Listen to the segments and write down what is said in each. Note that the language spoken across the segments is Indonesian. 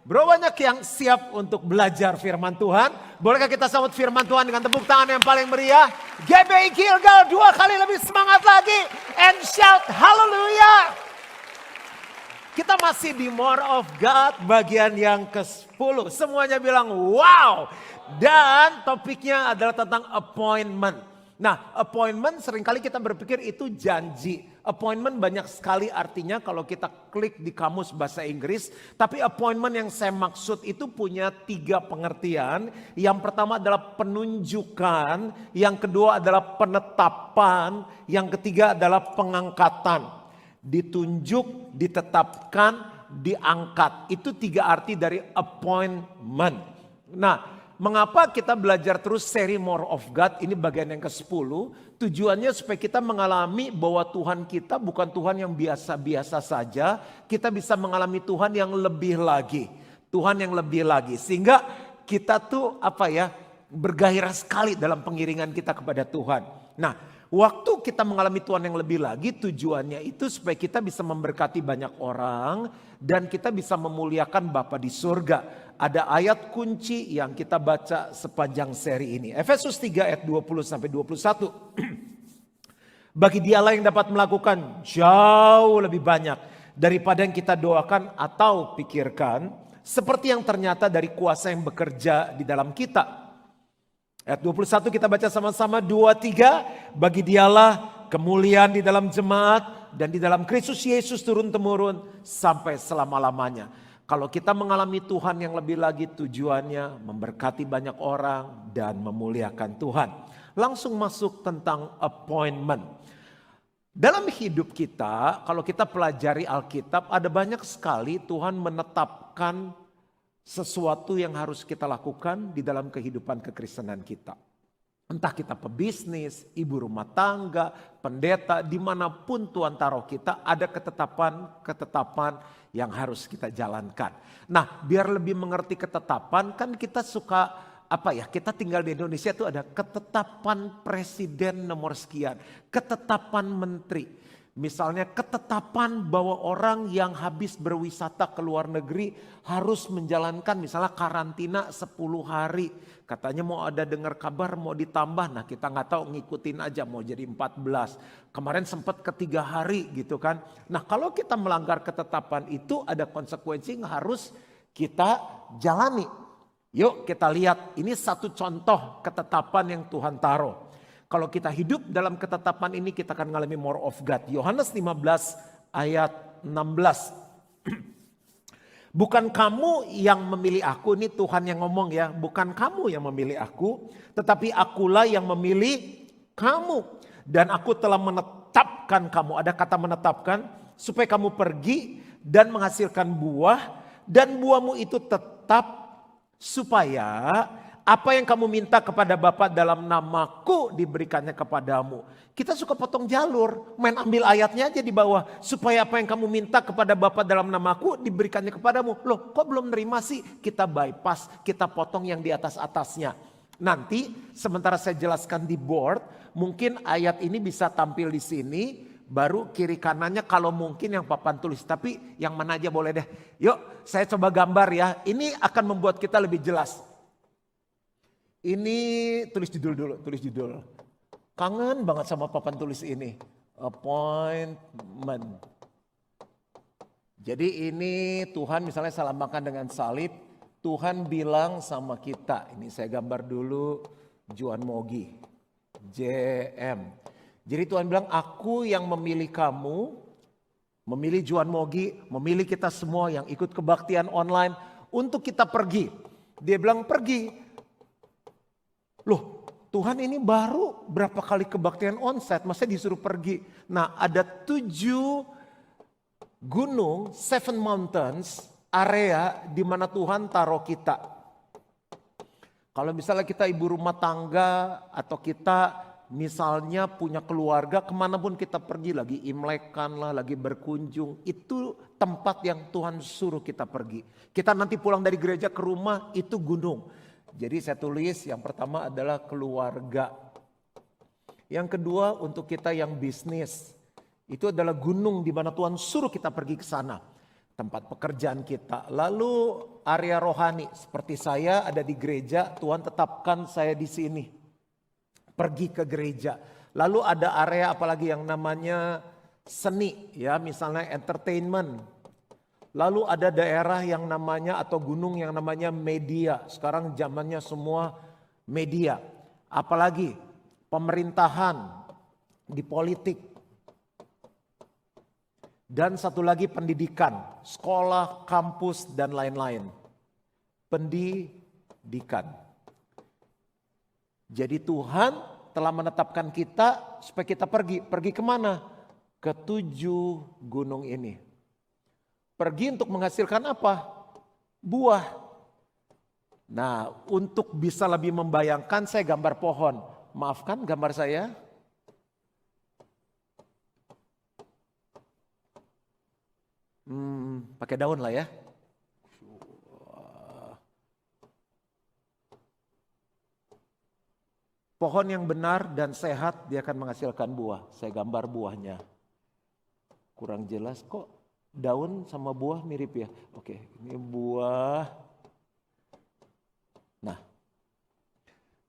Bro, banyak yang siap untuk belajar firman Tuhan. Bolehkah kita sambut firman Tuhan dengan tepuk tangan yang paling meriah? GBI Gilgal 2 kali lebih semangat lagi. And shout hallelujah. Kita masih di More of God bagian yang ke-10. Semuanya bilang wow. Dan topiknya adalah tentang appointment. Nah, appointment seringkali kita berpikir itu janji. Appointment banyak sekali artinya kalau kita klik di kamus bahasa Inggris. Tapi appointment yang saya maksud itu punya 3 pengertian. Yang pertama adalah penunjukan. Yang kedua adalah penetapan. Yang ketiga adalah pengangkatan. Ditunjuk, ditetapkan, diangkat. Itu 3 arti dari appointment. Nah, mengapa kita belajar terus seri More of God, ini bagian yang ke-10. Tujuannya supaya kita mengalami bahwa Tuhan kita bukan Tuhan yang biasa-biasa saja. Kita bisa mengalami Tuhan yang lebih lagi. Tuhan yang lebih lagi. Sehingga kita tuh bergairah sekali dalam pengiringan kita kepada Tuhan. Nah, waktu kita mengalami Tuhan yang lebih lagi, tujuannya itu supaya kita bisa memberkati banyak orang. Dan kita bisa memuliakan Bapa di surga. Ada ayat kunci yang kita baca sepanjang seri ini. Efesus 3 ayat 20-21. Bagi dialah yang dapat melakukan jauh lebih banyak daripada yang kita doakan atau pikirkan. Seperti yang ternyata dari kuasa yang bekerja di dalam kita. Ayat 21 kita baca sama-sama 2-3. Bagi dialah kemuliaan di dalam jemaat dan di dalam Kristus Yesus turun-temurun sampai selama-lamanya. Kalau kita mengalami Tuhan yang lebih lagi, tujuannya memberkati banyak orang dan memuliakan Tuhan. Langsung masuk tentang appointment. Dalam hidup kita, kalau kita pelajari Alkitab, ada banyak sekali Tuhan menetapkan sesuatu yang harus kita lakukan di dalam kehidupan kekristenan kita. Entah kita pebisnis, ibu rumah tangga, pendeta, dimanapun Tuhan taruh kita, ada ketetapan yang harus kita jalankan. Nah, biar lebih mengerti ketetapan, kan kita suka kita tinggal di Indonesia itu ada ketetapan presiden nomor sekian, ketetapan menteri. Misalnya ketetapan bahwa orang yang habis berwisata ke luar negeri harus menjalankan misalnya karantina 10 hari. Katanya mau ada dengar kabar mau ditambah, nah kita nggak tahu, ngikutin aja mau jadi 14. Kemarin sempat ke 3 hari gitu kan. Nah, kalau kita melanggar ketetapan itu ada konsekuensi yang harus kita jalani. Yuk kita lihat, ini satu contoh ketetapan yang Tuhan taruh. Kalau kita hidup dalam ketetapan ini kita akan mengalami more of God. Yohanes 15 ayat 16. Bukan kamu yang memilih aku, ini Tuhan yang ngomong ya. Bukan kamu yang memilih aku, tetapi akulah yang memilih kamu. Dan aku telah menetapkan kamu, ada kata menetapkan, supaya kamu pergi dan menghasilkan buah. Dan buahmu itu tetap supaya apa yang kamu minta kepada Bapa dalam namaku diberikannya kepadamu. Kita suka potong jalur, main ambil ayatnya aja di bawah. Supaya apa yang kamu minta kepada Bapa dalam namaku diberikannya kepadamu. Loh, kok belum nerima sih? Kita bypass, kita potong yang di atas-atasnya. Nanti sementara saya jelaskan di board, mungkin ayat ini bisa tampil di sini. Baru kiri kanannya kalau mungkin yang papan tulis. Tapi yang mana aja boleh deh. Yuk saya coba gambar ya. Ini akan membuat kita lebih jelas. Ini tulis judul dulu, tulis judul. Kangen banget sama papan tulis ini. Appointment. Jadi ini Tuhan misalnya saya lambangkan dengan salib. Tuhan bilang sama kita, ini saya gambar dulu Juan Mogi. JM. Jadi Tuhan bilang aku yang memilih kamu, memilih Juan Mogi, memilih kita semua yang ikut kebaktian online untuk kita pergi. Dia bilang pergi. Loh, Tuhan ini baru berapa kali kebaktian onsite, masa disuruh pergi. Nah, ada 7 gunung, 7 mountains, area di mana Tuhan taruh kita. Kalau misalnya kita ibu rumah tangga atau kita misalnya punya keluarga, kemanapun kita pergi, lagi imlekan lah, lagi berkunjung, itu tempat yang Tuhan suruh kita pergi. Kita nanti pulang dari gereja ke rumah, itu gunung. Jadi saya tulis yang pertama adalah keluarga. Yang kedua untuk kita yang bisnis. Itu adalah gunung di mana Tuhan suruh kita pergi ke sana. Tempat pekerjaan kita. Lalu area rohani. Seperti saya ada di gereja, Tuhan tetapkan saya di sini. Pergi ke gereja. Lalu ada area apalagi yang namanya seni, ya, misalnya entertainment. Lalu ada daerah yang namanya atau gunung yang namanya media. Sekarang zamannya semua media. Apalagi pemerintahan, di politik. Dan satu lagi pendidikan, sekolah, kampus dan lain-lain. Pendidikan. Jadi Tuhan telah menetapkan kita supaya kita pergi. Pergi kemana? Ke 7 gunung ini. Pergi untuk menghasilkan apa? Buah. Nah, untuk bisa lebih membayangkan saya gambar pohon. Maafkan gambar saya. Pakai daun lah ya. Pohon yang benar dan sehat dia akan menghasilkan buah. Saya gambar buahnya. Kurang jelas kok, daun sama buah mirip ya. Oke, ini buah. Nah,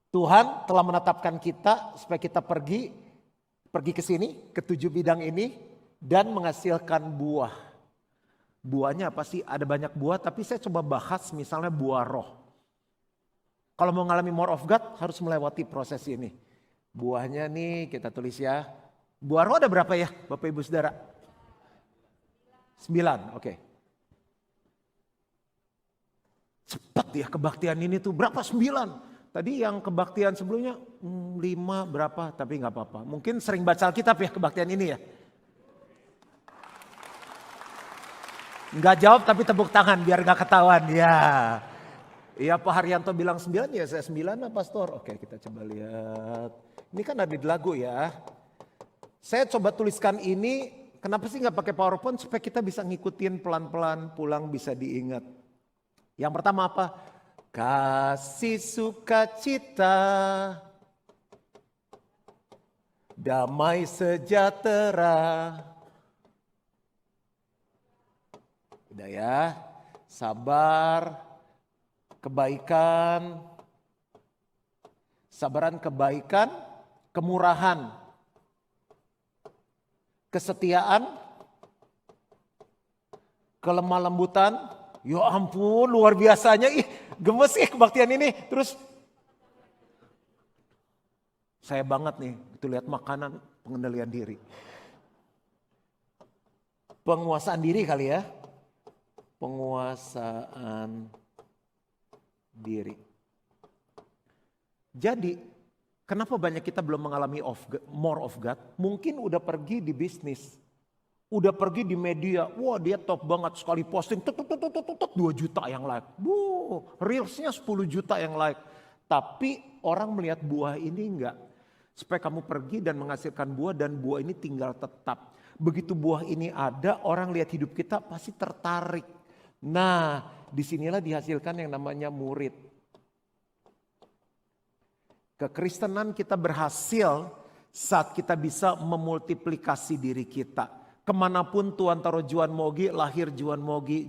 Tuhan telah menetapkan kita supaya kita pergi ke sini, ke 7 bidang ini dan menghasilkan buah. Buahnya apa sih? Ada banyak buah, tapi saya coba bahas misalnya buah roh. Kalau mau mengalami more of God harus melewati proses ini. Buahnya nih kita tulis ya. Buah roh ada berapa ya Bapak Ibu Saudara? 9, oke. Cepat ya kebaktian ini tuh, berapa 9? Tadi yang kebaktian sebelumnya 5 berapa, tapi gak apa-apa. Mungkin sering baca Alkitab ya kebaktian ini ya. Gak jawab tapi tepuk tangan biar gak ketahuan ya. Iya Pak Haryanto bilang 9 ya, saya 9 lah pastor. Oke kita coba lihat. Ini kan ada di lagu ya. Saya coba tuliskan ini, kenapa sih gak pakai PowerPoint supaya kita bisa ngikutin pelan-pelan, pulang bisa diingat. Yang pertama apa? Kasih sukacita, damai sejahtera. Udah ya, sabar. Kebaikan, sabaran kebaikan, kemurahan, kesetiaan, kelemah lembutan. Ya ampun luar biasanya, gemes kebaktian ini. Terus saya banget nih, itu lihat makanan, pengendalian diri. Penguasaan diri kali ya, penguasaan diri. Jadi kenapa banyak kita belum mengalami more of God? Mungkin udah pergi di bisnis, udah pergi di media, wah dia top banget sekali posting, 2 juta yang like, reelsnya 10 juta yang like. Tapi orang melihat buah ini enggak. Supaya kamu pergi dan menghasilkan buah dan buah ini tinggal tetap. Begitu buah ini ada, orang lihat hidup kita pasti tertarik. Nah, disinilah dihasilkan yang namanya murid. Kekristenan kita berhasil saat kita bisa memultiplikasi diri kita. Kemanapun Tuhan taruh Juan Mogi, lahir Juan Mogi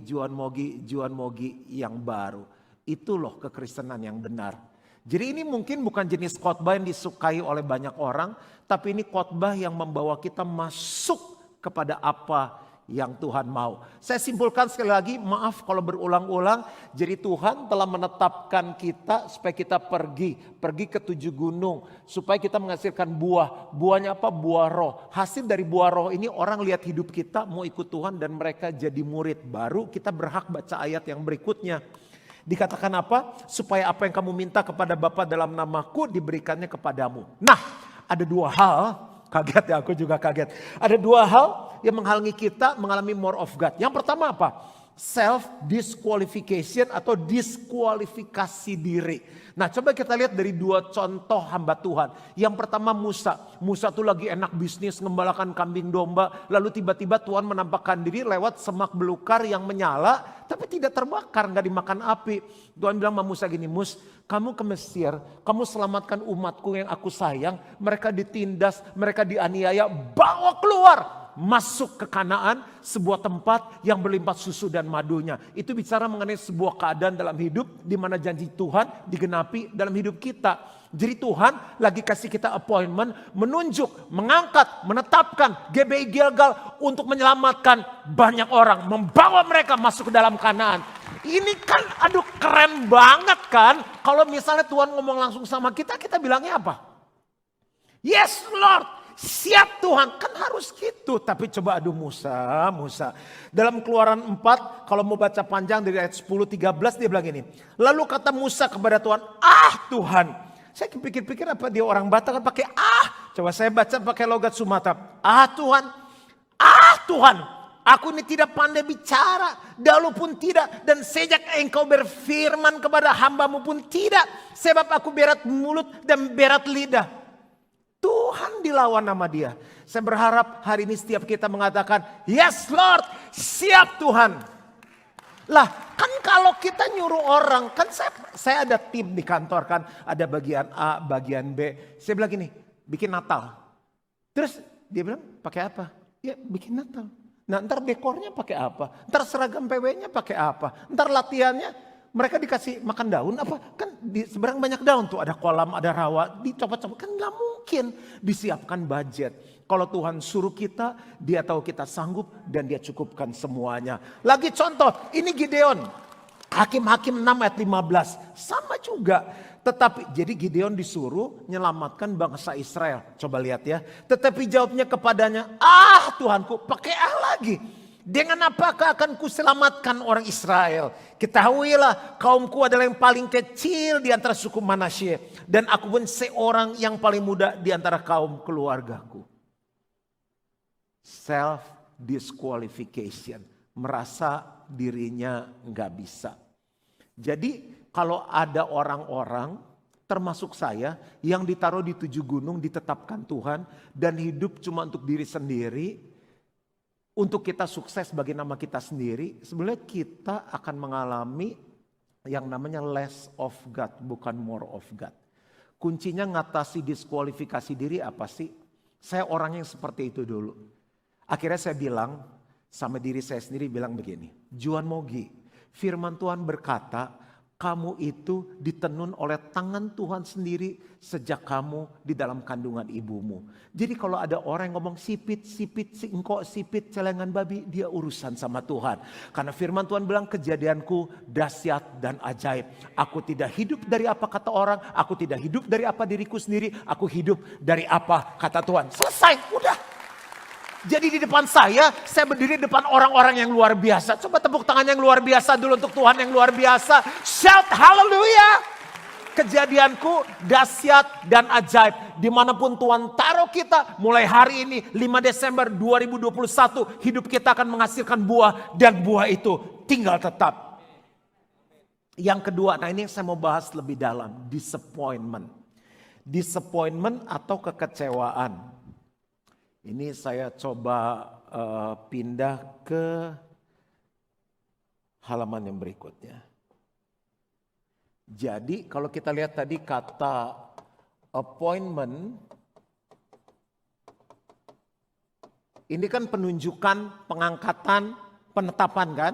yang baru. Itu loh kekristenan yang benar. Jadi ini mungkin bukan jenis khotbah yang disukai oleh banyak orang, tapi ini khotbah yang membawa kita masuk kepada apa yang Tuhan mau. Saya simpulkan sekali lagi, maaf kalau berulang-ulang. Jadi Tuhan telah menetapkan kita supaya kita pergi ke 7 gunung. Supaya kita menghasilkan buah. Buahnya apa? Buah roh. Hasil dari buah roh ini orang lihat hidup kita mau ikut Tuhan dan mereka jadi murid. Baru kita berhak baca ayat yang berikutnya. Dikatakan apa? Supaya apa yang kamu minta kepada Bapa dalam namaku diberikannya kepadamu. Nah, ada 2 hal. Kaget ya, aku juga kaget. Ada 2 hal yang menghalangi kita mengalami more of God. Yang pertama apa? Self disqualification atau diskualifikasi diri. Nah coba kita lihat dari 2 contoh hamba Tuhan. Yang pertama Musa. Musa tuh lagi enak bisnis, ngembalakan kambing domba. Lalu tiba-tiba Tuhan menampakkan diri lewat semak belukar yang menyala. Tapi tidak terbakar, gak dimakan api. Tuhan bilang sama Musa gini, Mus, kamu ke Mesir, kamu selamatkan umatku yang aku sayang. Mereka ditindas, mereka dianiaya, bawa keluar. masuk ke Kanaan, sebuah tempat yang berlimpah susu dan madunya. Itu bicara mengenai sebuah keadaan dalam hidup di mana janji Tuhan digenapi dalam hidup kita. Jadi Tuhan lagi kasih kita appointment, menunjuk, mengangkat, menetapkan GBI Gilgal untuk menyelamatkan banyak orang, membawa mereka masuk ke dalam Kanaan. Ini kan aduh keren banget kan. Kalau misalnya Tuhan ngomong langsung sama kita, kita bilangnya apa? Yes Lord, siap Tuhan, kan harus gitu. Tapi coba aduh Musa. Dalam Keluaran 4, kalau mau baca panjang dari ayat 10-13 dia bilang ini. Lalu kata Musa kepada Tuhan, Tuhan. Saya pikir-pikir apa dia orang Batak kan pakai Coba saya baca pakai logat Sumatera. Tuhan, aku ini tidak pandai bicara, dahulu pun tidak, dan sejak engkau berfirman kepada hambamu pun tidak, sebab aku berat mulut dan berat lidah. Tuhan dilawan nama dia. Saya berharap hari ini setiap kita mengatakan, yes Lord, siap Tuhan. Lah kan kalau kita nyuruh orang, kan saya ada tim di kantor kan, ada bagian A, bagian B. Saya bilang gini, bikin Natal. Terus dia bilang pakai apa? Ya bikin Natal. Nah ntar dekornya pakai apa? Ntar seragam PW-nya pakai apa? Ntar latihannya mereka dikasih makan daun apa? Kan di seberang banyak daun tuh, ada kolam, ada rawa, dicopot-copot. Kan gak mungkin disiapkan budget. Kalau Tuhan suruh kita, dia tahu kita sanggup dan dia cukupkan semuanya. Lagi contoh, ini Gideon. Hakim-Hakim 6 ayat 15. Sama juga. Tetapi jadi Gideon disuruh menyelamatkan bangsa Israel. Coba lihat ya. Tetapi jawabnya kepadanya, Tuhanku, pakai lagi. Dengan apakah akan kuselamatkan orang Israel? Ketahuilah kaumku adalah yang paling kecil di antara suku Manasye. Dan aku pun seorang yang paling muda di antara kaum keluargaku. Self disqualification, merasa dirinya nggak bisa. Jadi kalau ada orang-orang termasuk saya yang ditaruh di 7 gunung ditetapkan Tuhan dan hidup cuma untuk diri sendiri, untuk kita sukses bagi nama kita sendiri, sebenarnya kita akan mengalami yang namanya less of God, bukan more of God. Kuncinya ngatasi diskualifikasi diri apa sih? Saya orang yang seperti itu dulu. Akhirnya saya bilang sama diri saya sendiri bilang begini. Juan Mogi, firman Tuhan berkata kamu itu ditenun oleh tangan Tuhan sendiri sejak kamu di dalam kandungan ibumu. Jadi kalau ada orang yang ngomong sipit, engkau sipit, celengan babi, dia urusan sama Tuhan. Karena firman Tuhan bilang kejadianku dahsyat dan ajaib. Aku tidak hidup dari apa kata orang, aku tidak hidup dari apa diriku sendiri, aku hidup dari apa kata Tuhan. Selesai, udah. Jadi di depan saya berdiri di depan orang-orang yang luar biasa. Coba tepuk tangan yang luar biasa dulu untuk Tuhan yang luar biasa. Shout hallelujah. Kejadianku dahsyat dan ajaib. Dimanapun Tuhan taruh kita mulai hari ini 5 Desember 2021. Hidup kita akan menghasilkan buah dan buah itu tinggal tetap. Yang kedua, nah ini yang saya mau bahas lebih dalam. Disappointment. Disappointment atau kekecewaan. Ini saya coba pindah ke halaman yang berikutnya. Jadi kalau kita lihat tadi kata appointment, ini kan penunjukan, pengangkatan, penetapan kan.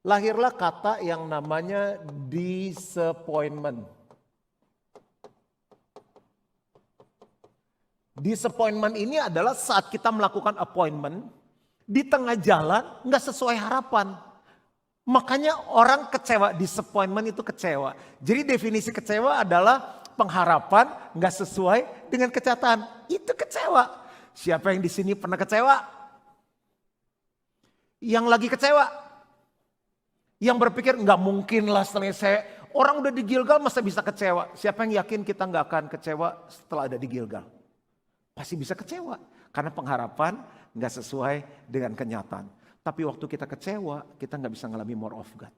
Lahirlah kata yang namanya disappointment. Disappointment ini adalah saat kita melakukan appointment, di tengah jalan nggak sesuai harapan. Makanya orang kecewa, disappointment itu kecewa. Jadi definisi kecewa adalah pengharapan nggak sesuai dengan kenyataan. Itu kecewa. Siapa yang di sini pernah kecewa? Yang lagi kecewa? Yang berpikir nggak mungkin lah selesai. Orang udah di Gilgal masa bisa kecewa? Siapa yang yakin kita nggak akan kecewa setelah ada di Gilgal? Pasti bisa kecewa karena pengharapan nggak sesuai dengan kenyataan. Tapi waktu kita kecewa, kita nggak bisa ngalami more of God.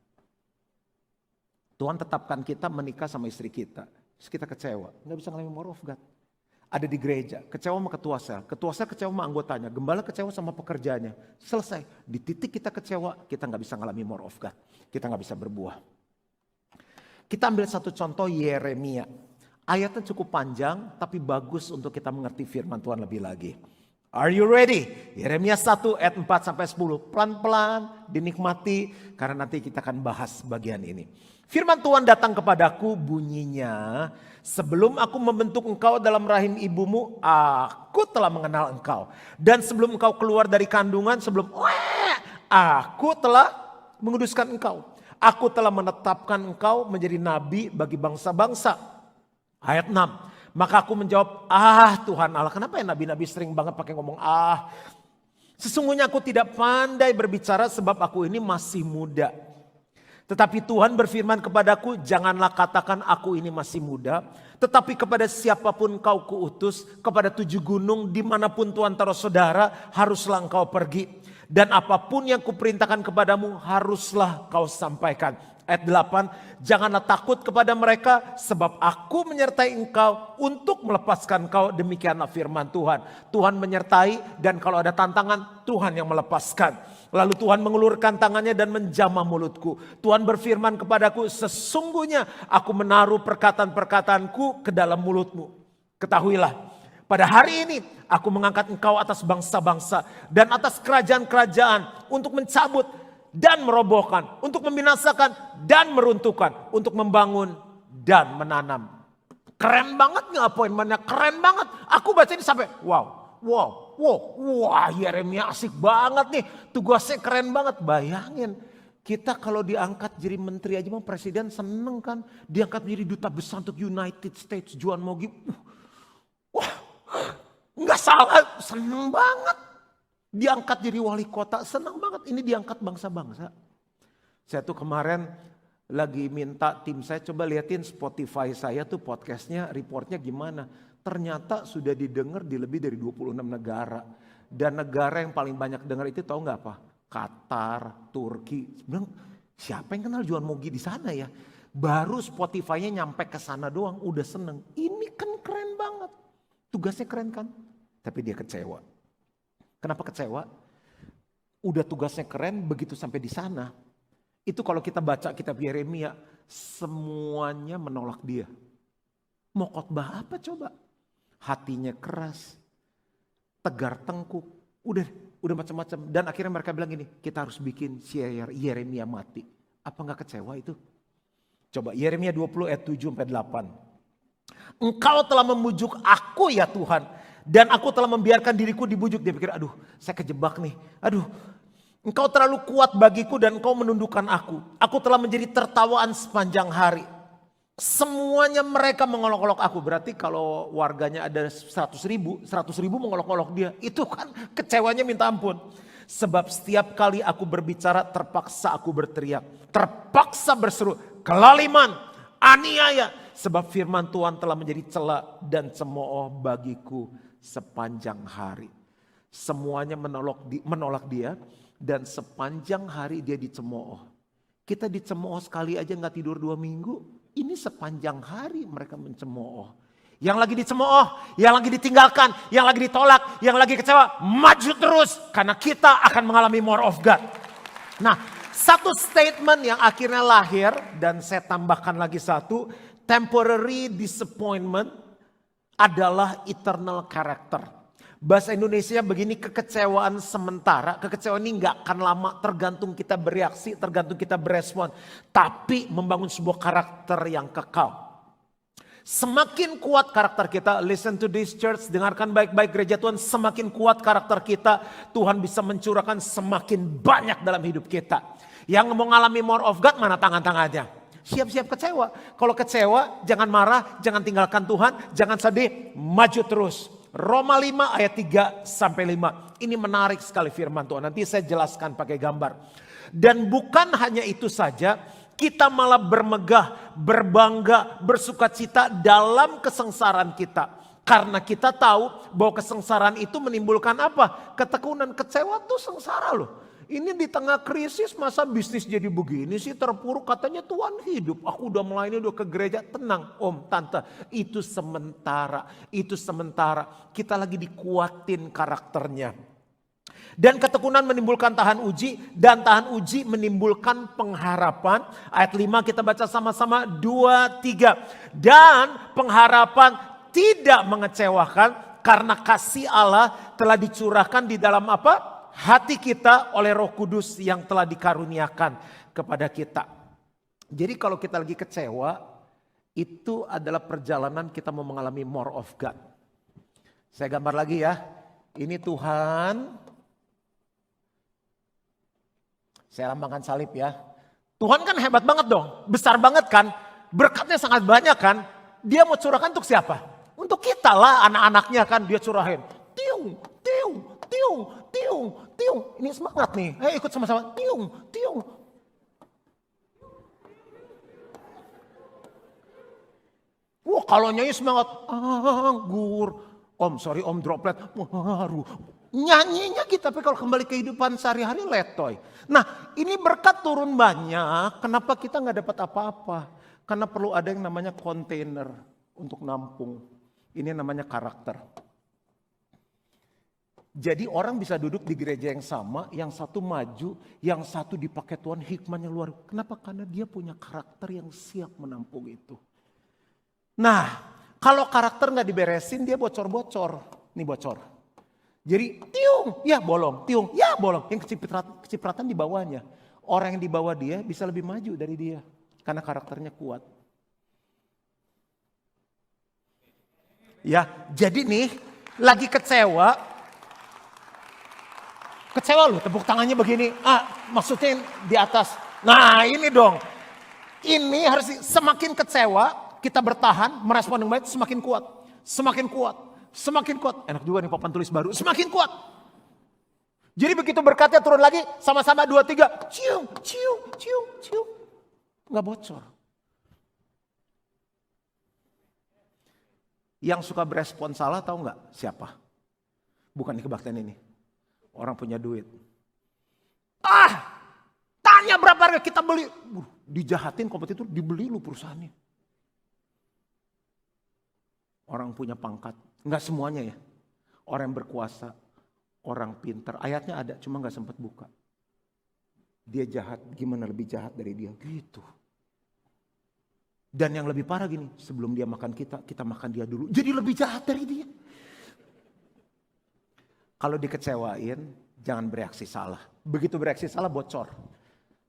Tuhan tetapkan kita menikah sama istri kita, terus kita kecewa, nggak bisa ngalami more of God. Ada di gereja, kecewa sama ketua sel kecewa sama anggotanya, gembala kecewa sama pekerjaannya. Selesai, di titik kita kecewa, kita nggak bisa ngalami more of God. Kita nggak bisa berbuah. Kita ambil satu contoh Yeremia. Ayatnya cukup panjang tapi bagus untuk kita mengerti firman Tuhan lebih lagi. Are you ready? Yeremia 1 ayat 4 sampai 10. Pelan-pelan dinikmati karena nanti kita akan bahas bagian ini. Firman Tuhan datang kepadaku bunyinya, sebelum aku membentuk engkau dalam rahim ibumu, aku telah mengenal engkau. Dan sebelum engkau keluar dari kandungan, aku telah menguduskan engkau. Aku telah menetapkan engkau menjadi nabi bagi bangsa-bangsa. Ayat 6. Maka aku menjawab, Tuhan Allah. Kenapa ya nabi-nabi sering banget pakai ngomong Sesungguhnya aku tidak pandai berbicara sebab aku ini masih muda. Tetapi Tuhan berfirman kepadaku, janganlah katakan aku ini masih muda. Tetapi kepada siapapun kau kuutus, kepada 7 gunung dimanapun Tuhan taruh saudara, haruslah engkau pergi. Dan apapun yang kuperintahkan kepadamu haruslah kau sampaikan. Ayat 8, janganlah takut kepada mereka sebab aku menyertai engkau untuk melepaskan engkau. Demikianlah firman Tuhan. Tuhan menyertai dan kalau ada tantangan Tuhan yang melepaskan. Lalu Tuhan mengulurkan tangannya dan menjamah mulutku. Tuhan berfirman kepadaku, sesungguhnya aku menaruh perkataan-perkataanku ke dalam mulutmu. Ketahuilah, pada hari ini aku mengangkat engkau atas bangsa-bangsa dan atas kerajaan-kerajaan untuk mencabut dan merobohkan, untuk membinasakan dan meruntuhkan, untuk membangun dan menanam. Keren banget nggak appointmentnya? Keren banget. Aku baca ini sampai wow, Yeremia asik banget nih. Tugasnya keren banget. Bayangin, kita kalau diangkat jadi menteri aja, presiden seneng kan? Diangkat menjadi duta besar untuk United States, Juan Mogi. Nggak salah, seneng banget. Diangkat jadi wali kota, senang banget. Ini diangkat bangsa-bangsa. Saya tuh kemarin lagi minta tim saya coba liatin Spotify saya tuh podcastnya, reportnya gimana. Ternyata sudah didengar di lebih dari 26 negara. Dan negara yang paling banyak dengar itu tahu nggak apa? Qatar, Turki. Sebenarnya siapa yang kenal Juan Mogi di sana ya? Baru Spotify-nya nyampe ke sana doang udah seneng. Ini kan keren banget. Tugasnya keren kan? Tapi dia kecewa. Kenapa kecewa? Udah tugasnya keren, begitu sampai di sana. Itu kalau kita baca kitab Yeremia, semuanya menolak dia. Mau khotbah apa coba? Hatinya keras, tegar tengkuk, udah macam-macam. Dan akhirnya mereka bilang gini, kita harus bikin si Yeremia mati. Apa gak kecewa itu? Coba Yeremia 20 ayat 7-8. Engkau telah membujuk aku ya Tuhan. Dan aku telah membiarkan diriku dibujuk. Dia pikir, aduh saya kejebak nih. Aduh, engkau terlalu kuat bagiku dan engkau menundukkan aku. Aku telah menjadi tertawaan sepanjang hari. Semuanya mereka mengolok-olok aku. Berarti kalau warganya ada 100 ribu mengolok-olok dia. Itu kan kecewanya minta ampun. Sebab setiap kali aku berbicara terpaksa aku berteriak. Terpaksa berseru, kelaliman, aniaya. Sebab firman Tuhan telah menjadi cela dan cemooh bagiku sepanjang hari. Semuanya menolak dia dan sepanjang hari dia dicemooh. Kita dicemooh sekali aja gak tidur 2 minggu. Ini sepanjang hari mereka mencemooh. Yang lagi dicemooh, yang lagi ditinggalkan, yang lagi ditolak, yang lagi kecewa. Maju terus karena kita akan mengalami more of God. Nah, satu statement yang akhirnya lahir dan saya tambahkan lagi satu. Temporary disappointment adalah eternal character. Bahasa Indonesia begini, kekecewaan sementara. Kekecewaan ini gak akan lama, tergantung kita bereaksi, tergantung kita berespon. Tapi membangun sebuah karakter yang kekal. Semakin kuat karakter kita, listen to this church, dengarkan baik-baik gereja Tuhan. Semakin kuat karakter kita, Tuhan bisa mencurahkan semakin banyak dalam hidup kita. Yang mau ngalami more of God, mana tangan-tangannya? Siap-siap kecewa. Kalau kecewa jangan marah, jangan tinggalkan Tuhan, jangan sedih, maju terus. Roma 5 ayat 3-5. Ini menarik sekali firman Tuhan. Nanti saya jelaskan pakai gambar. Dan bukan hanya itu saja, kita malah bermegah, berbangga, bersukacita dalam kesengsaraan kita. Karena kita tahu bahwa kesengsaraan itu menimbulkan apa? Ketekunan, kecewa tuh sengsara loh. Ini di tengah krisis masa bisnis jadi begini sih, terpuruk, katanya Tuhan hidup. Aku udah melayani, udah ke gereja, tenang om, tante. Itu sementara, itu sementara. Kita lagi dikuatin karakternya. Dan ketekunan menimbulkan tahan uji, dan tahan uji menimbulkan pengharapan. Ayat 5 kita baca sama-sama, 2, 3. Dan pengharapan tidak mengecewakan karena kasih Allah telah dicurahkan di dalam apa? Hati kita oleh Roh Kudus yang telah dikaruniakan kepada kita. Jadi kalau kita lagi kecewa, itu adalah perjalanan kita mau mengalami more of God. Saya gambar lagi ya. Ini Tuhan. Saya lambangkan salib ya. Tuhan kan hebat banget dong. Besar banget kan. Berkatnya sangat banyak kan. Dia mau curahkan untuk siapa? Untuk kita lah, anak-anaknya kan dia curahin. Tiung, tiung, tiung, tiung, tiung. Ini semangat nih. Ayo ikut sama-sama. Tiung, tiung. Wah kalau nyanyi semangat. Anggur. Om droplet. Nyanyinya gitu, tapi kalau kembali kehidupan sehari-hari letoy. Nah ini berkat turun banyak, kenapa kita nggak dapat apa-apa? Karena perlu ada yang namanya kontainer untuk nampung. Ini namanya karakter. Jadi orang bisa duduk di gereja yang sama, yang satu maju, yang satu dipakai Tuhan hikmahnya luar. Kenapa? Karena dia punya karakter yang siap menampung itu. Nah kalau karakter nggak diberesin dia bocor-bocor. Nih bocor. Jadi tiung, ya bolong, tiung, ya bolong. Yang kecipratan di bawahnya. Orang yang di bawah dia bisa lebih maju dari dia. Karena karakternya kuat. Ya, jadi nih lagi kecewa. Kecewa loh, tepuk tangannya begini. Maksudnya di atas. Nah ini dong. Ini harus semakin kecewa, kita bertahan, merespon dengan baik, semakin kuat. Semakin kuat. Semakin kuat. Enak juga nih papan tulis baru. Semakin kuat. Jadi begitu berkatnya turun lagi. Sama-sama 2, 3. Cium, cium, cium, cium. Nggak bocor. Yang suka berespon salah tahu nggak siapa? Bukan di kebaktian ini. Orang punya duit. Tanya berapa harga kita beli. Dijahatin kompetitor, dibeli lu perusahaannya. Orang punya pangkat. Enggak semuanya ya. Orang yang berkuasa, orang pintar. Ayatnya ada, cuma enggak sempat buka. Dia jahat, gimana lebih jahat dari dia? Gitu. Dan yang lebih parah gini, sebelum dia makan kita makan dia dulu. Jadi lebih jahat dari dia. Kalau dikecewain, jangan bereaksi salah. Begitu bereaksi salah, bocor.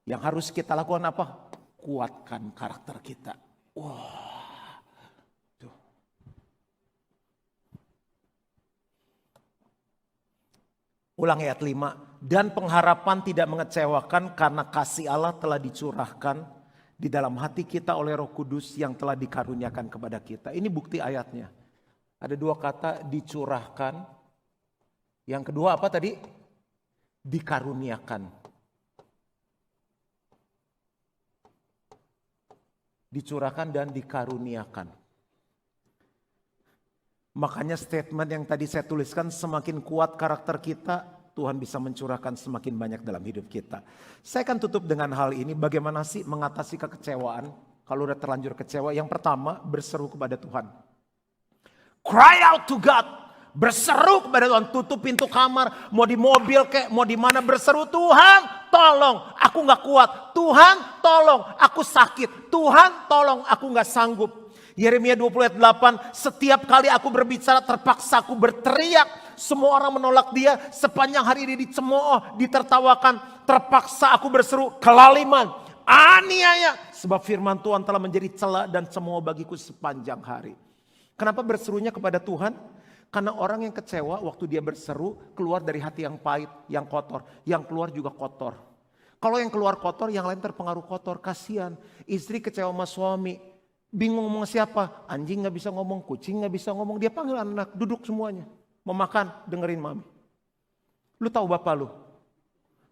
Yang harus kita lakukan apa? Kuatkan karakter kita. Wah. Ulang ayat 5. Dan pengharapan tidak mengecewakan karena kasih Allah telah dicurahkan di dalam hati kita oleh Roh Kudus yang telah dikaruniakan kepada kita. Ini bukti ayatnya. Ada 2 kata dicurahkan. Yang kedua apa tadi? Dikaruniakan. Dicurahkan dan dikaruniakan. Makanya statement yang tadi saya tuliskan, semakin kuat karakter kita, Tuhan bisa mencurahkan semakin banyak dalam hidup kita. Saya akan tutup dengan hal ini, bagaimana sih mengatasi kekecewaan. Kalau udah terlanjur kecewa, yang pertama berseru kepada Tuhan. Cry out to God. Berseru kepada Tuhan, tutup pintu kamar, mau di mobil kayak, mau di mana berseru, Tuhan tolong, aku gak kuat. Tuhan tolong, aku sakit. Tuhan tolong, aku gak sanggup. Yeremia 20 ayat 8, setiap kali aku berbicara terpaksa aku berteriak. Semua orang menolak dia, sepanjang hari ini dicemooh, ditertawakan. Terpaksa aku berseru kelaliman, aniaya. Sebab firman Tuhan telah menjadi cela dan cemooh bagiku sepanjang hari. Kenapa berserunya kepada Tuhan? Karena orang yang kecewa waktu dia berseru keluar dari hati yang pahit, yang kotor. Yang keluar juga kotor. Kalau yang keluar kotor, yang lain terpengaruh kotor. Kasihan, istri kecewa sama suami. Bingung ngomong siapa, anjing gak bisa ngomong, kucing gak bisa ngomong. Dia panggil anak, duduk semuanya. Mau makan, dengerin mami. Lu tahu bapak lu,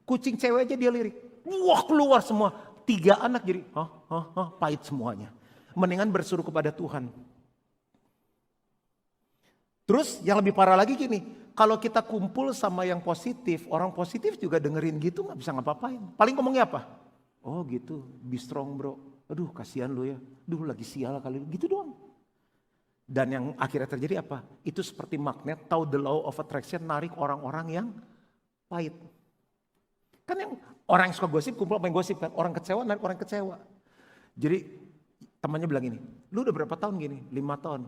kucing cewek aja dia lirik. Wah keluar semua, 3 anak jadi pahit semuanya. Mendingan bersuruh kepada Tuhan. Terus yang lebih parah lagi gini, kalau kita kumpul sama yang positif, orang positif juga dengerin gitu gak bisa ngapa-ngapain. Paling ngomongnya apa? Oh gitu, be strong bro. Aduh kasihan lu ya, aduh lagi sial kali, gitu doang. Dan yang akhirnya terjadi apa? Itu seperti magnet, tahu the law of attraction, narik orang-orang yang pahit. Kan yang orang yang suka gosip kumpul sama yang gosip kan, orang kecewa narik orang kecewa. Jadi temannya bilang gini, lu udah berapa tahun gini? 5 tahun.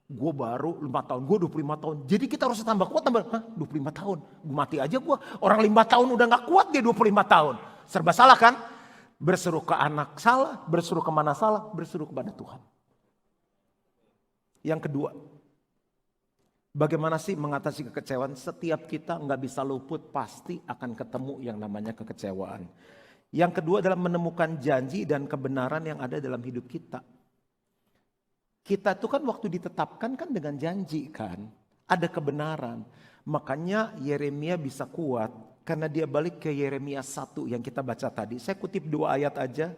Gue baru 5 tahun, gue 25 tahun. Jadi kita harus tambah kuat, 25 tahun. Mati aja gue. Orang 5 tahun udah gak kuat, dia 25 tahun. Serba salah kan? Berseru ke anak salah, berseru kemana salah, berseru kepada Tuhan. Yang kedua, bagaimana sih mengatasi kekecewaan? Setiap kita gak bisa luput, pasti akan ketemu yang namanya kekecewaan. Yang kedua adalah menemukan janji dan kebenaran yang ada dalam hidup kita. Kita tuh kan waktu ditetapkan kan dengan janji kan. Ada kebenaran. Makanya Yeremia bisa kuat. Karena dia balik ke Yeremia 1 yang kita baca tadi. Saya kutip 2 ayat aja.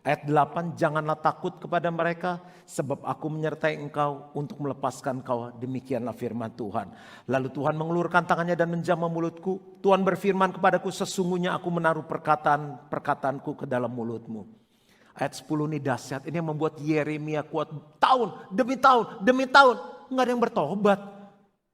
Ayat 8, janganlah takut kepada mereka. Sebab aku menyertai engkau untuk melepaskan kau. Demikianlah firman Tuhan. Lalu Tuhan mengulurkan tangannya dan menjamah mulutku. Tuhan berfirman kepadaku, sesungguhnya aku menaruh perkataanku ke dalam mulutmu. Ayat 10 ini dahsyat. Ini yang membuat Yeremia kuat tahun demi tahun demi tahun. Nggak ada yang bertobat.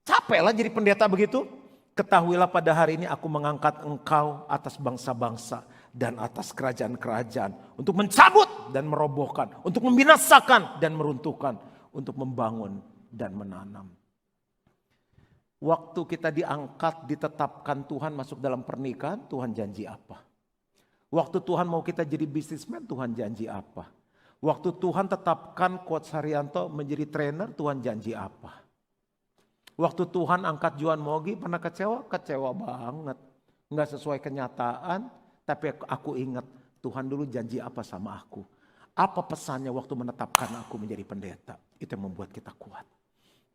Capek lah jadi pendeta begitu. Ketahuilah pada hari ini aku mengangkat engkau atas bangsa-bangsa dan atas kerajaan-kerajaan. Untuk mencabut dan merobohkan. Untuk membinasakan dan meruntuhkan. Untuk membangun dan menanam. Waktu kita diangkat, ditetapkan Tuhan masuk dalam pernikahan, Tuhan janji apa? Waktu Tuhan mau kita jadi bisnismen, Tuhan janji apa? Waktu Tuhan tetapkan Coach Haryanto menjadi trainer, Tuhan janji apa? Waktu Tuhan angkat Juan Mogi, pernah kecewa? Kecewa banget. Nggak sesuai kenyataan, tapi aku ingat Tuhan dulu janji apa sama aku. Apa pesannya waktu menetapkan aku menjadi pendeta? Itu yang membuat kita kuat.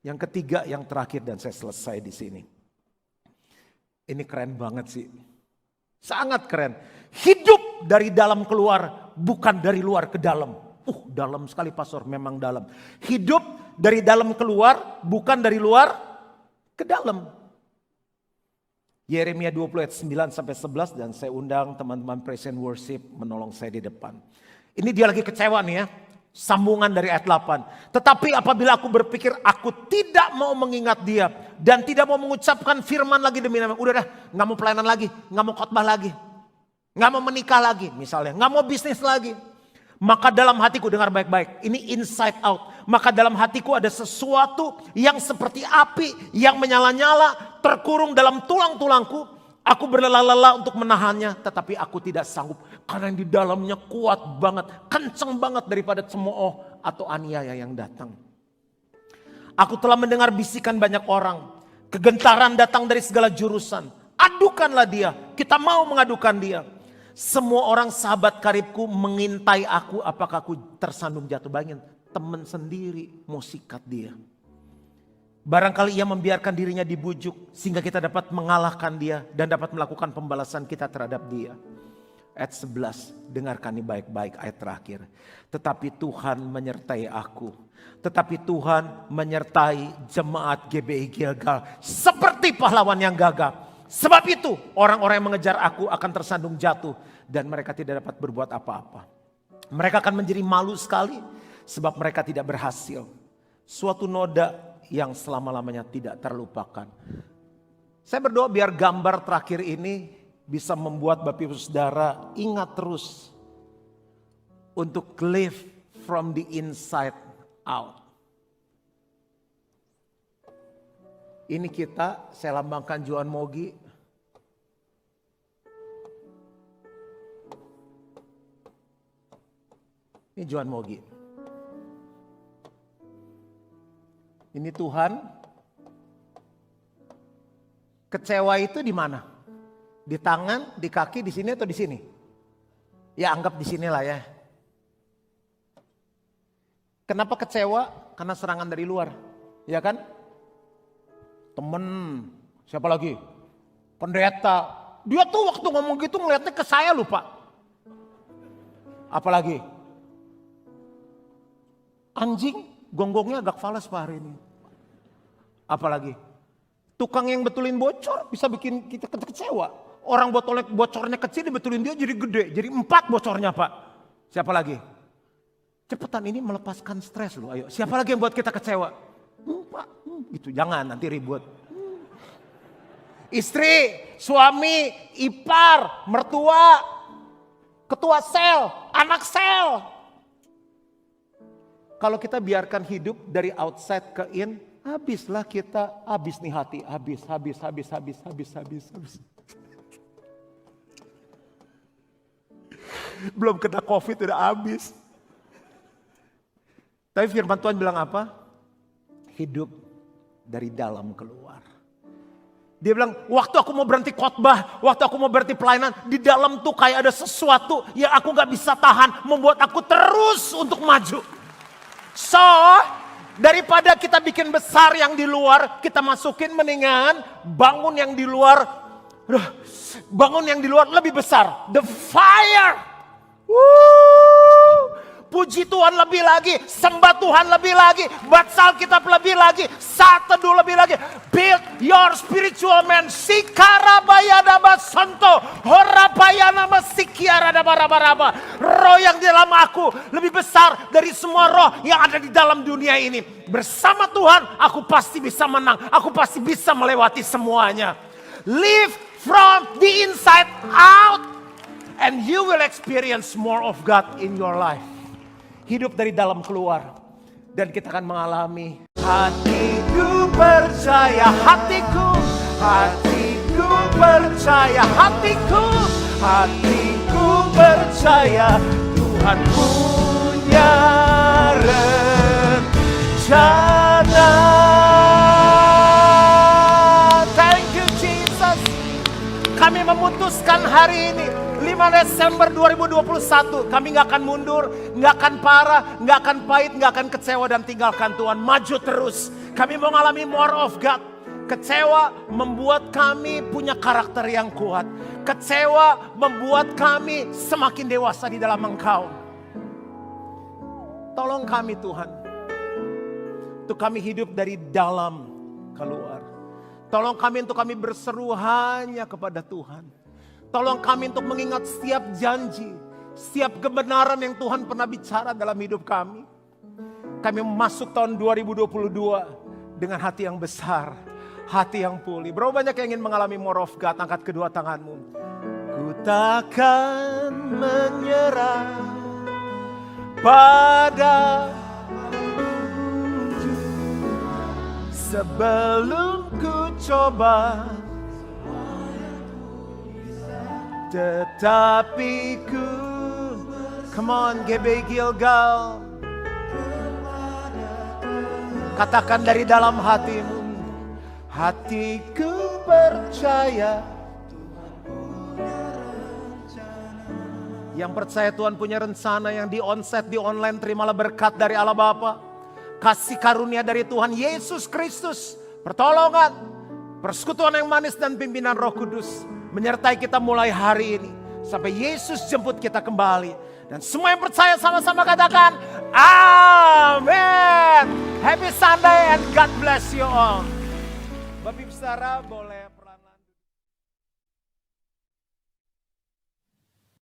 Yang ketiga, yang terakhir dan saya selesai di sini. Ini keren banget sih. Sangat keren. Hidup dari dalam keluar, bukan dari luar ke dalam. Dalam sekali pastor, memang dalam. Hidup dari dalam keluar, bukan dari luar ke dalam. Yeremia 20 ayat 9-11 dan saya undang teman-teman praise and worship menolong saya di depan. Ini dia lagi kecewa nih ya. Sambungan dari ayat 8. Tetapi apabila aku berpikir aku tidak mau mengingat dia. Dan tidak mau mengucapkan firman lagi demi nama. Udah dah, gak mau pelayanan lagi. Gak mau khotbah lagi. Gak mau menikah lagi misalnya. Gak mau bisnis lagi. Maka dalam hatiku, dengar baik-baik. Ini inside out. Maka dalam hatiku ada sesuatu yang seperti api. Yang menyala-nyala. Terkurung dalam tulang-tulangku. Aku berlelah-lelah untuk menahannya, tetapi aku tidak sanggup. Karena yang di dalamnya kuat banget, kenceng banget daripada cemooh atau aniaya yang datang. Aku telah mendengar bisikan banyak orang. Kegentaran datang dari segala jurusan. Adukanlah dia, kita mau mengadukan dia. Semua orang sahabat karibku mengintai aku, apakah aku tersandung jatuh. Bayangin, teman sendiri mau sikat dia. Barangkali ia membiarkan dirinya dibujuk sehingga kita dapat mengalahkan dia dan dapat melakukan pembalasan kita terhadap dia. Ayat 11, dengarkan ini baik-baik ayat terakhir. Tetapi Tuhan menyertai aku. Tetapi Tuhan menyertai jemaat GBI Gilgal seperti pahlawan yang gagah. Sebab itu orang-orang yang mengejar aku akan tersandung jatuh dan mereka tidak dapat berbuat apa-apa. Mereka akan menjadi malu sekali sebab mereka tidak berhasil. Suatu noda yang selama-lamanya tidak terlupakan. Saya berdoa biar gambar terakhir ini bisa membuat Bapak Ibu Saudara ingat terus untuk live from the inside out. Ini kita, saya lambangkan Juan Mogi. Ini Juan Mogi. Ini Tuhan. Kecewa itu di mana? Di tangan, di kaki, di sini atau di sini? Ya anggap di sinilah ya. Kenapa kecewa? Karena serangan dari luar. Ya kan? Temen, siapa lagi? Pendeta. Dia tuh waktu ngomong gitu ngeliatnya ke saya lupa. Apalagi? Anjing, gonggongnya agak falas Pak hari ini. Apalagi? Tukang yang betulin bocor bisa bikin kita kecewa. Orang bocornya kecil dibetulin dia jadi gede. Jadi 4 bocornya Pak. Siapa lagi? Cepetan ini melepaskan stres loh. Ayo, siapa lagi yang buat kita kecewa? Pak, gitu jangan nanti ribut. Istri, suami, ipar, mertua, ketua sel, anak sel. Kalau kita biarkan hidup dari outside ke in, habislah kita, habis nih hati, habis. Belum kena COVID udah habis. Tapi firman Tuhan bilang apa? Hidup dari dalam keluar. Dia bilang, waktu aku mau berhenti khotbah, waktu aku mau berhenti pelayanan, di dalam tuh kayak ada sesuatu yang aku gak bisa tahan, membuat aku terus untuk maju. So, daripada kita bikin besar yang di luar, kita masukin mendingan bangun yang di luar. Bangun yang di luar lebih besar. The fire. Puji Tuhan lebih lagi, sembah Tuhan lebih lagi, baca Alkitab lebih lagi, saat teduh lebih lagi. Build your spiritual man. Sikarabayadaba santo, horabayana sikiaradaba raba. Roh yang di dalam aku lebih besar dari semua roh yang ada di dalam dunia ini. Bersama Tuhan, aku pasti bisa menang. Aku pasti bisa melewati semuanya. Live from the inside out, and you will experience more of God in your life. Hidup dari dalam keluar. Dan kita akan mengalami. Hatiku percaya, hatiku percaya, hatiku percaya. Tuhan punya rencana. Thank you Jesus. Kami memutuskan hari ini 5 Desember 2021, kami gak akan mundur, gak akan parah, gak akan pahit, gak akan kecewa dan tinggalkan Tuhan. Maju terus. Kami mau mengalami more of God. Kecewa membuat kami punya karakter yang kuat. Kecewa membuat kami semakin dewasa di dalam Engkau. Tolong kami Tuhan, untuk kami hidup dari dalam keluar. Tolong kami untuk kami berseru hanya kepada Tuhan. Tolong kami untuk mengingat setiap janji, setiap kebenaran yang Tuhan pernah bicara dalam hidup kami. Kami masuk tahun 2022 dengan hati yang besar, hati yang pulih. Berapa banyak yang ingin mengalami more of God? Angkat kedua tanganmu. Ku takkan menyerah pada sebelum ku coba. Tetapi ku, come on GBI Gilgal, katakan dari dalam hatimu, hatiku percaya. Yang percaya Tuhan punya rencana, yang di onsite, di online, terimalah berkat dari Allah Bapa, kasih karunia dari Tuhan Yesus Kristus, pertolongan, persekutuan yang manis dan pimpinan Roh Kudus menyertai kita mulai hari ini sampai Yesus jemput kita kembali. Dan semua yang percaya sama-sama katakan amin. Happy Sunday and God bless you all. Bapak Ibu Saudara boleh